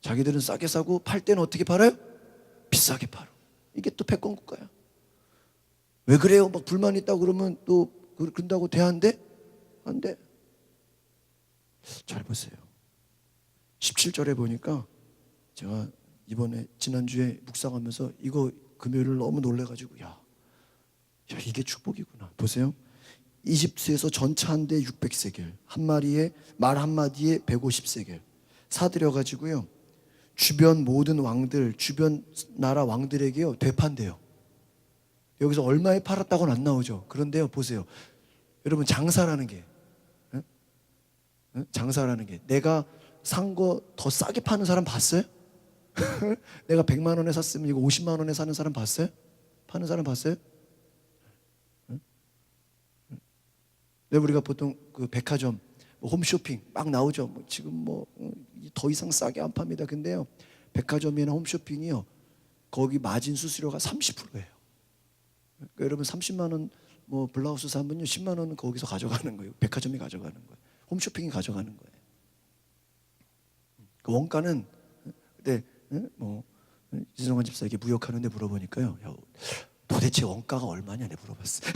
자기들은 싸게 사고 팔 때는 어떻게 팔아요? 비싸게 팔아. 이게 또 패권 국가야. 왜 그래요? 막 불만 있다고 그러면 또 그런다고 돼? 안 돼? 안 돼. 잘 보세요. 17절에 보니까 제가 이번에 지난주에 묵상하면서 이거 금요일을 너무 놀래가지고 야 이게 축복이구나. 보세요. 이집트에서 전차 한 대 600세겔, 한 마리에 말 한 마디에 150세겔 사들여가지고요, 주변 모든 왕들, 주변 나라 왕들에게요 되판대요. 여기서 얼마에 팔았다고는 안 나오죠. 그런데요, 보세요. 여러분 장사라는 게, 장사라는 게, 내가 산 거 더 싸게 파는 사람 봤어요? 내가 100만 원에 샀으면 이거 50만 원에 사는 사람 봤어요? 파는 사람 봤어요? 왜 우리가 보통 그 백화점, 뭐 홈쇼핑 막 나오죠. 뭐 지금 뭐 더 이상 싸게 안 팝니다. 근데요, 백화점이나 홈쇼핑이요, 거기 마진 수수료가 30%예요. 그러니까 여러분 30만 원 뭐 블라우스 사면요 10만 원은 거기서 가져가는 거예요. 백화점이 가져가는 거예요. 홈쇼핑이 가져가는 거예요. 그 원가는 그때 뭐 이승환 집사에게 무역하는데 물어보니까요, 야, 도대체 원가가 얼마냐? 내가 물어봤어요.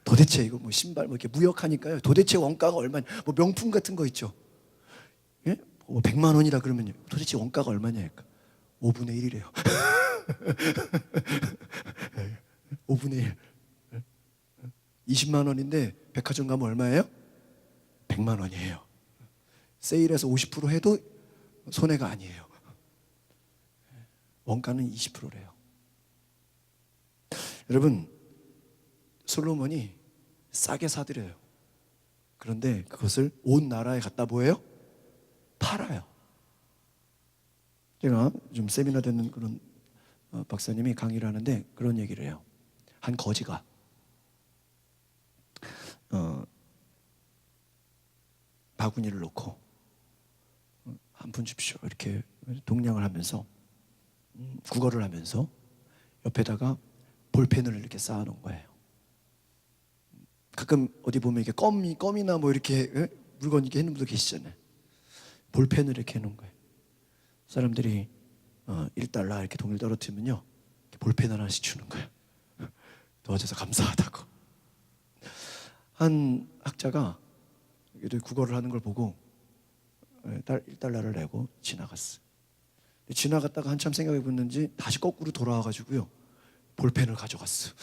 도대체 이거 뭐 신발 뭐 이렇게 무역하니까요, 도대체 원가가 얼마냐? 뭐 명품 같은 거 있죠. 예? 뭐 100만 원이라 그러면요, 도대체 원가가 얼마냐? 할까? 5분의 1이래요. 5분의 1. 20만 원인데 백화점 가면 얼마예요? 100만 원이에요. 세일해서 50% 해도 손해가 아니에요. 원가는 20%래요. 여러분, 솔로몬이 싸게 사드려요. 그런데 그것을 온 나라에 갖다 뭐예요? 팔아요. 제가 좀 세미나 듣는 그런 박사님이 강의를 하는데 그런 얘기를 해요. 한 거지가 바구니를 놓고 한 푼 줍시오 이렇게 동냥을 하면서 구걸을 하면서 옆에다가 볼펜을 이렇게 쌓아놓은 거예요. 가끔 어디 보면 이렇게 껌이나 뭐 이렇게 물건 이렇게 해놓은 분도 계시잖아요. 볼펜을 이렇게 해놓은 거예요. 사람들이 1달러 이렇게 돈을 떨어뜨리면요, 볼펜 하나씩 주는 거예요. 도와줘서 감사하다고. 한 학자가 국어를 하는 걸 보고 1달러를 내고 지나갔어요. 지나갔다가 한참 생각해 봤는지 다시 거꾸로 돌아와가지고요, 볼펜을 가져갔어.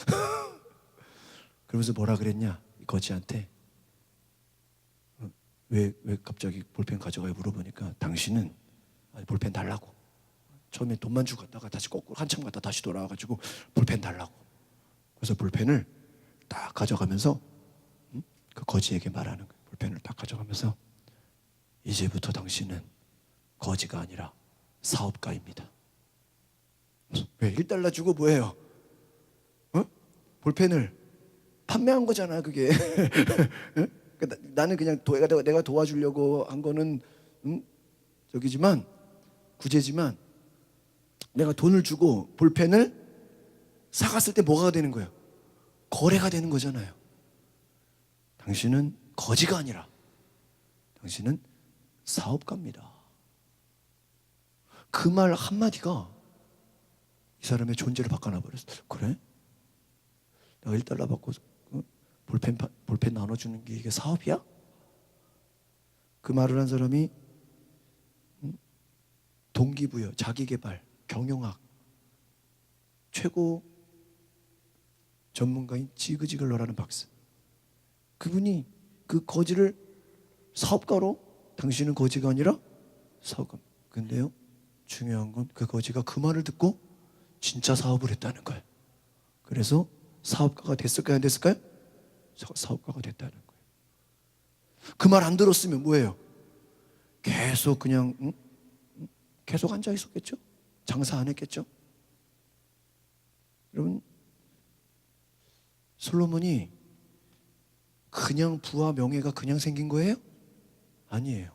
그러면서 뭐라 그랬냐, 이 거지한테. 왜 갑자기 볼펜 가져가요? 물어보니까 당신은 볼펜 달라고. 처음에 돈만 주고 갔다가 다시 거꾸로 한참 갔다 다시 돌아와가지고 볼펜 달라고. 그래서 볼펜을 딱 가져가면서 그 거지에게 말하는 거예요. 볼펜을 딱 가져가면서 이제부터 당신은 거지가 아니라 사업가입니다. 왜 1달러 주고 뭐해요? 볼펜을 판매한 거잖아 그게. 나는 그냥 내가 도와주려고 한 거는 저기지만 구제지만, 내가 돈을 주고 볼펜을 사갔을 때 뭐가 되는 거예요? 거래가 되는 거잖아요. 당신은 거지가 아니라 당신은 사업가입니다. 그 말 한마디가 이 사람의 존재를 바꿔놔 버렸어. 그래? 내가 1달러 받고 볼펜 나눠주는 게 이게 사업이야? 그 말을 한 사람이 동기부여, 자기개발, 경영학 최고 전문가인 지그지글러라는 박사. 그분이 그 거지를 사업가로, 당신은 거지가 아니라 사업가. 근데요, 중요한 건 그 거지가 그 말을 듣고 진짜 사업을 했다는 거예요. 그래서 사업가가 됐을까요? 안 됐을까요? 사업가가 됐다는 거예요. 그 말 안 들었으면 뭐예요? 계속 그냥 계속 앉아 있었겠죠? 장사 안 했겠죠? 여러분, 솔로몬이 그냥 부와 명예가 그냥 생긴 거예요? 아니에요.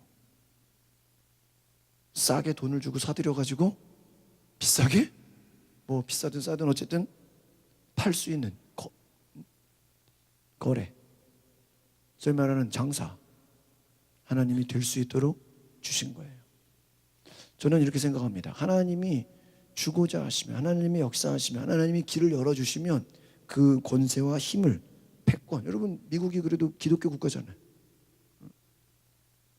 싸게 돈을 주고 사들여가지고, 비싸게? 뭐 비싸든 싸든 어쨌든 팔 수 있는 거래, 소위 말하는 장사, 하나님이 될 수 있도록 주신 거예요. 저는 이렇게 생각합니다. 하나님이 주고자 하시면, 하나님이 역사하시면, 하나님이 길을 열어주시면 그 권세와 힘을, 패권, 여러분 미국이 그래도 기독교 국가잖아요.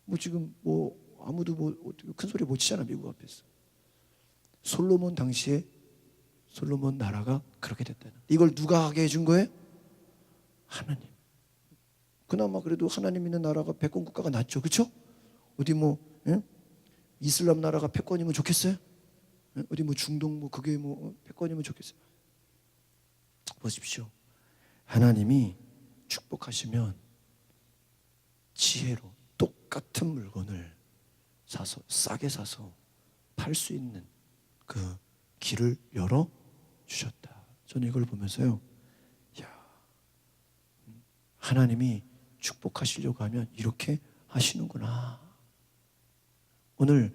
뭐 지금 뭐 아무도 뭐 큰 소리 못 치잖아, 미국 앞에서. 솔로몬 당시에 솔로몬 나라가 그렇게 됐다는, 이걸 누가 하게 해준 거예요? 하나님. 그나마 그래도 하나님 있는 나라가 패권 국가가 낫죠, 그렇죠? 어디 뭐 이슬람 나라가 패권이면 좋겠어요? 어디 뭐 중동 뭐 그게 뭐 패권이면 좋겠어요? 보십시오. 하나님이 축복하시면 지혜로 똑같은 물건을 사서, 싸게 사서 팔 수 있는 그 길을 열어 주셨다. 저는 이걸 보면서요, 야, 하나님이 축복하시려고 하면 이렇게 하시는구나. 오늘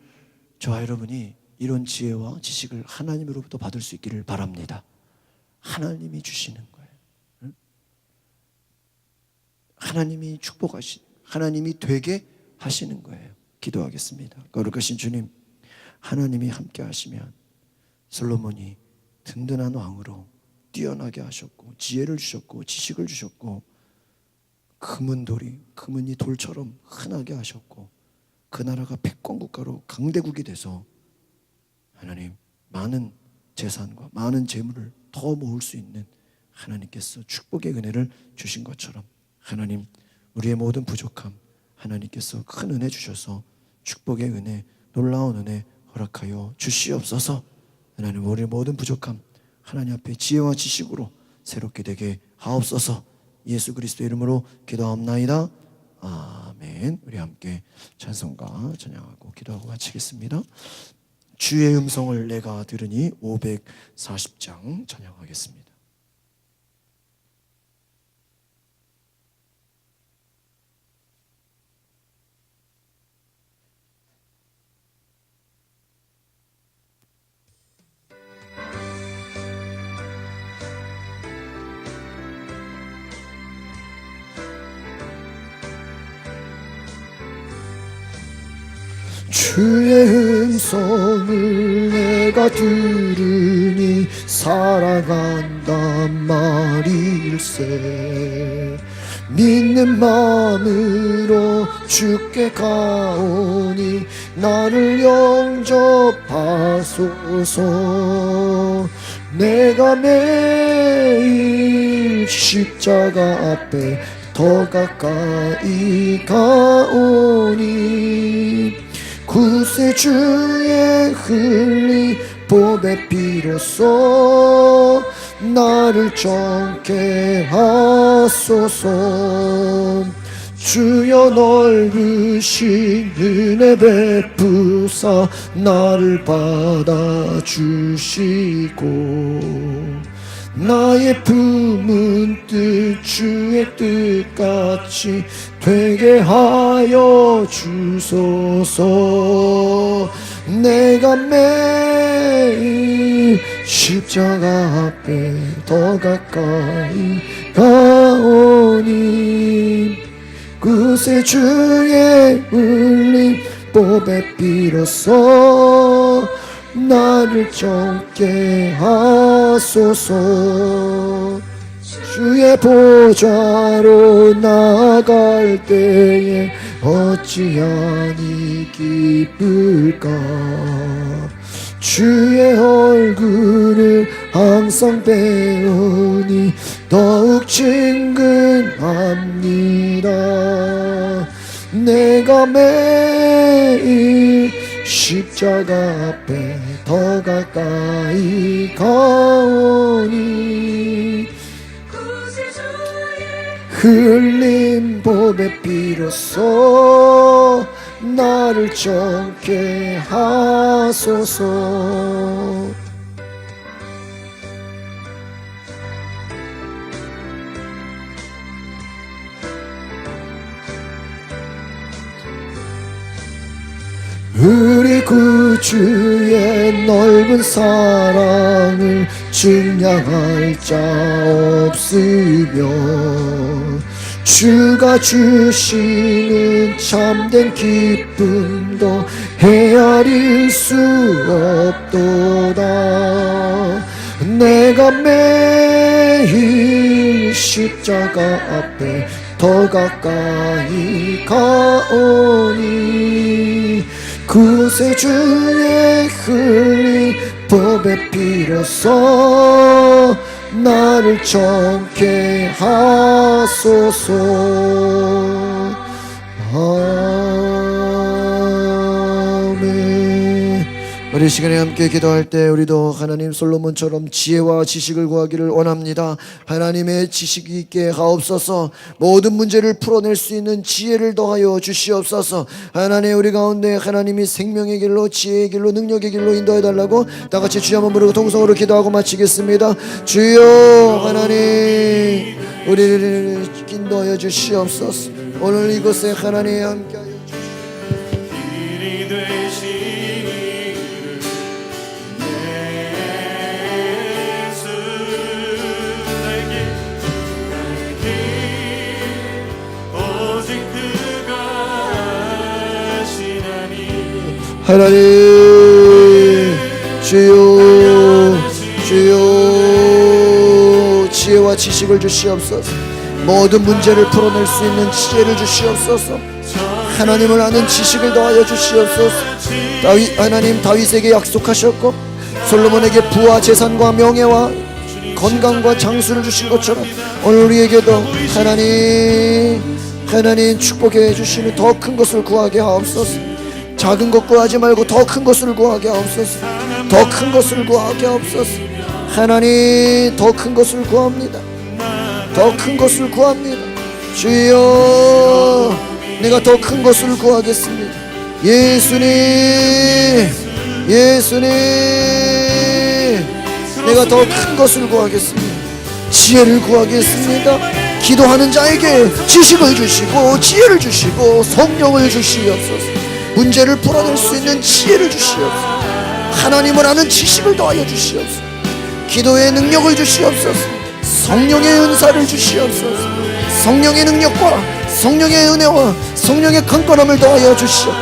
저와 여러분이 이런 지혜와 지식을 하나님으로부터 받을 수 있기를 바랍니다. 하나님이 주시는 거예요. 하나님이 하나님이 되게 하시는 거예요. 기도하겠습니다. 거룩하신 주님, 하나님이 함께 하시면 솔로몬이 든든한 왕으로 뛰어나게 하셨고 지혜를 주셨고 지식을 주셨고 금은이 돌처럼 흔하게 하셨고 그 나라가 백광국가로 강대국이 돼서 하나님 많은 재산과 많은 재물을 더 모을 수 있는 하나님께서 축복의 은혜를 주신 것처럼 하나님 우리의 모든 부족함 하나님께서 큰 은혜 주셔서 축복의 은혜 놀라운 은혜 허락하여 주시옵소서. 하나님 우리의 모든 부족함 하나님 앞에 지혜와 지식으로 새롭게 되게 하옵소서. 예수 그리스도의 이름으로 기도하옵나이다. 아멘. 우리 함께 찬송가 찬양하고 기도하고 마치겠습니다. 주의 음성을 내가 들으니 540장 찬양하겠습니다. 주의 음성을 내가 들으니 살아간단 말일세. 믿는 마음으로 주께 가오니 나를 영접하소서. 내가 매일 십자가 앞에 더 가까이 가오니 구세주의 흘린 보배 피로써 나를 정케 하소서. 주여 넓으신 은혜 베푸사 나를 받아주시고 나의 품은 뜻 주의 뜻같이 되게 하여 주소서. 내가 매일 십자가 앞에 더 가까이 가오니 구세주의 울림 보배 피로써 나를 정케 하소서. 주의 보좌로 나갈 때에 어찌하니 기쁠까. 주의 얼굴을 항상 배우니 더욱 친근합니다. 내가 매일 십자가 앞에 더 가까이 가오니 흘린 보배 피로써 나를 정케 하소서. 우리 구주의 넓은 사랑을 증량할 자 없으며 주가 주시는 참된 기쁨도 헤아릴 수 없도다. 내가 매일 십자가 앞에 더 가까이 가오니 구세주의 흘린 보배 피로써 나를 정케 하소서. 아멘. 우리 시간에 함께 기도할 때 우리도 하나님 솔로몬처럼 지혜와 지식을 구하기를 원합니다. 하나님의 지식이 있게 하옵소서. 모든 문제를 풀어낼 수 있는 지혜를 더하여 주시옵소서. 하나님 우리 가운데 하나님이 생명의 길로 지혜의 길로 능력의 길로 인도해 달라고 다 같이 주여 한번 부르고 동성으로 기도하고 마치겠습니다. 주여 하나님 우리를 인도하여 주시옵소서. 오늘 이곳에 하나님 함께하여 하나님 주여 지혜와 지식을 주시옵소서. 모든 문제를 풀어낼 수 있는 지혜를 주시옵소서. 하나님을 아는 지식을 더하여 주시옵소서. 하나님 다윗에게 약속하셨고 솔로몬에게 부와 재산과 명예와 건강과 장수를 주신 것처럼 오늘 우리에게도 하나님 축복해 주시는 더 큰 것을 구하게 하옵소서. 작은 것 구하지 말고 더 큰 것을 구하게 하옵소서. 더 큰 것을 구하게 하옵소서. 하나님 더 큰 것을 구합니다. 더 큰 것을 구합니다. 주여 내가 더 큰 것을 구하겠습니다. 예수님 내가 더 큰 것을 구하겠습니다. 지혜를 구하겠습니다. 기도하는 자에게 지식을 주시고 지혜를 주시고 성령을 주시옵소서. 문제를 풀어낼 수 있는 지혜를 주시옵소서. 하나님을 아는 지식을 더하여 주시옵소서. 기도의 능력을 주시옵소서. 성령의 은사를 주시옵소서. 성령의 능력과 성령의 은혜와 성령의 강건함을 더하여 주시옵소서.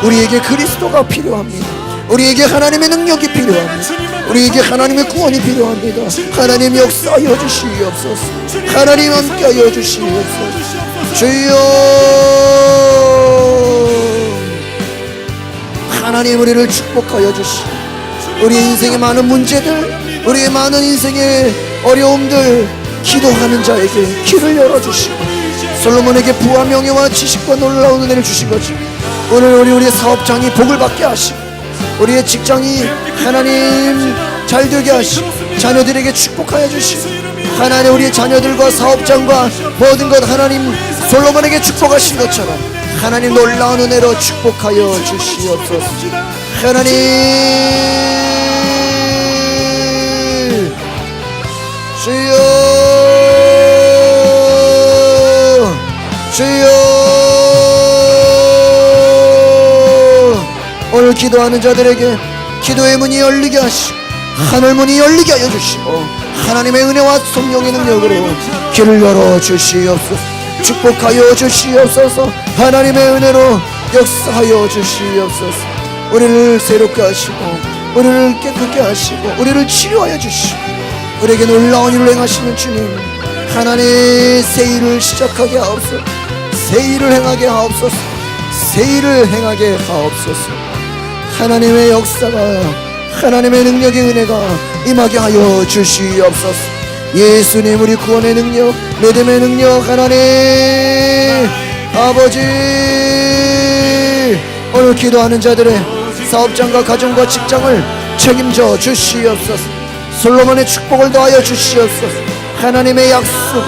우리에게 그리스도가 필요합니다. 우리에게 하나님의 능력이 필요합니다. 우리에게 하나님의 구원이 필요합니다. 하나님 역사하여 주시옵소서. 하나님 함께하여 주시옵소서. 주여 하나님 우리를 축복하여 주시옵소서. 우리 인생의 많은 문제들, 우리의 많은 인생의 어려움들, 기도하는 자에게 길을 열어주시고 솔로몬에게 부와 명예와 지식과 놀라운 은혜를 주신 것처럼 오늘 우리의 사업장이 복을 받게 하시고 우리의 직장이 하나님 잘되게 하시고 자녀들에게 축복하여 주시고 하나님 우리의 자녀들과 사업장과 모든 것 하나님 솔로몬에게 축복하신 것처럼 하나님 놀라운 은혜로 축복하여 주시옵소서. 하나님 주여 오늘 기도하는 자들에게 기도의 문이 열리게 하시고 하늘 문이 열리게 하여 주시고 하나님의 은혜와 성령의 능력으로 길을 열어 주시옵소서. 축복하여 주시옵소서. 하나님의 은혜로 역사하여 주시옵소서. 우리를 새롭게 하시고 우리를 깨끗게 하시고 우리를 치료하여 주시고 우리에게 놀라운 일을 행하시는 주님 하나님 새 일을 시작하게 하옵소서. 새 일을 행하게 하옵소서. 새 일을 행하게 하옵소서. 하나님의 역사가 하나님의 능력의 은혜가 임하게 하여 주시옵소서. 예수님 우리 구원의 능력 믿음의 능력 하나님 아버지 오늘 기도하는 자들의 사업장과 가정과 직장을 책임져 주시옵소서. 솔로몬의 축복을 더하여 주시옵소서. 하나님의 약속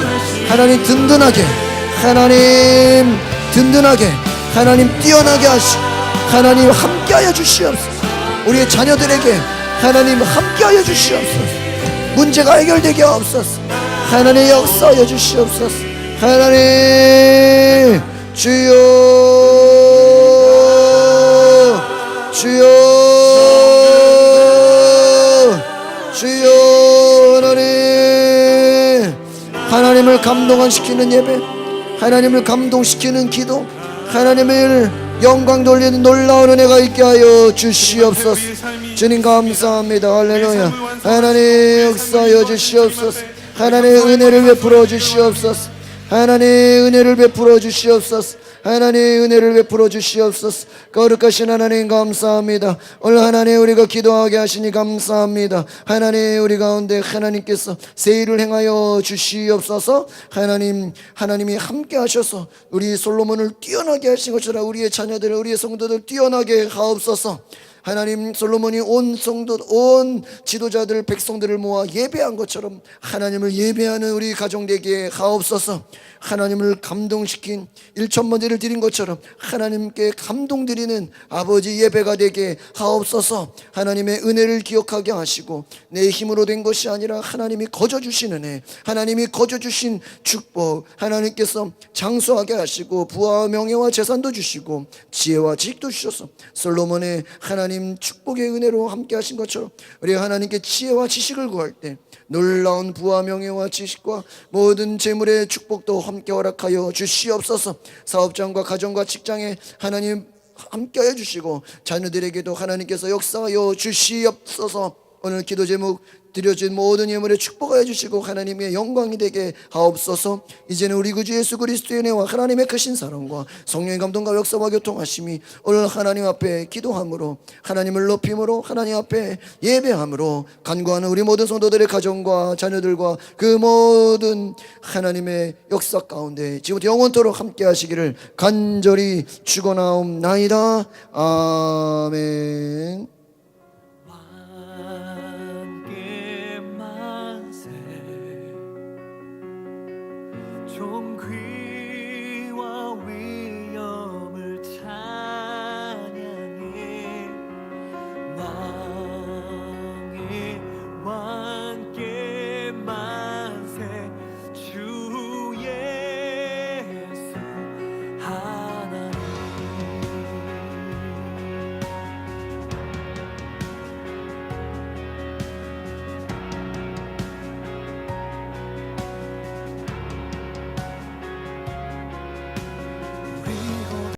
하나님 든든하게 하나님 뛰어나게 하시고 하나님 함께하여 주시옵소서. 우리의 자녀들에게 하나님 함께하여 주시옵소서. 문제가 해결되게 하옵소서. 하나님 역사하여 주시옵소서. 하나님 주여 하나님을 감동시키는 예배 하나님을 감동시키는 기도 하나님을 영광 돌리는 놀라운 은혜가 있게 하여 주시옵소서. 주님 감사합니다. 할렐루야. 하나님 역사하여 주시옵소서. 하나님의 은혜를 베풀어 주시옵소서. 하나님의 은혜를 베풀어 주시옵소서. 하나님의 은혜를 베풀어 주시옵소서. 거룩하신 하나님 감사합니다. 오늘 하나님 우리가 기도하게 하시니 감사합니다. 하나님 우리 가운데 하나님께서 새 일을 행하여 주시옵소서. 하나님이 함께 하셔서 우리 솔로몬을 뛰어나게 하신 것처럼 우리의 자녀들 우리의 성도들 뛰어나게 하옵소서. 하나님 솔로몬이 온 성도 온 지도자들 백성들을 모아 예배한 것처럼 하나님을 예배하는 우리 가정 되게 하옵소서. 하나님을 감동시킨 1,000번제를 드린 것처럼 하나님께 감동드리는 아버지 예배가 되게 하옵소서. 하나님의 은혜를 기억하게 하시고 내 힘으로 된 것이 아니라 하나님이 거저주시는 애 하나님이 거저주신 축복 하나님께서 장수하게 하시고 부와 명예와 재산도 주시고 지혜와 지식도 주셔서 솔로몬의 하나님 축복의 은혜로 함께 하신 것처럼 우리 하나님께 지혜와 지식을 구할 때 놀라운 부와 명예와 지식과 모든 재물의 축복도 함께 허락하여 주시옵소서. 사업장과 가정과 직장에 하나님 함께하여 주시고 자녀들에게도 하나님께서 역사하여 주시옵소서. 오늘 기도 제목 드려진 모든 예물에 축복하여 주시고 하나님의 영광이 되게 하옵소서. 이제는 우리 구주 예수 그리스도의 은혜와 하나님의 크신 사랑과 성령의 감동과 역사와 교통하심이 오늘 하나님 앞에 기도함으로, 하나님을 높임으로, 하나님 앞에 예배함으로 간구하는 우리 모든 성도들의 가정과 자녀들과 그 모든 하나님의 역사 가운데 지금부터 영원토록 함께 하시기를 간절히 축원하옵나이다. 아멘. 만개 만세 종귀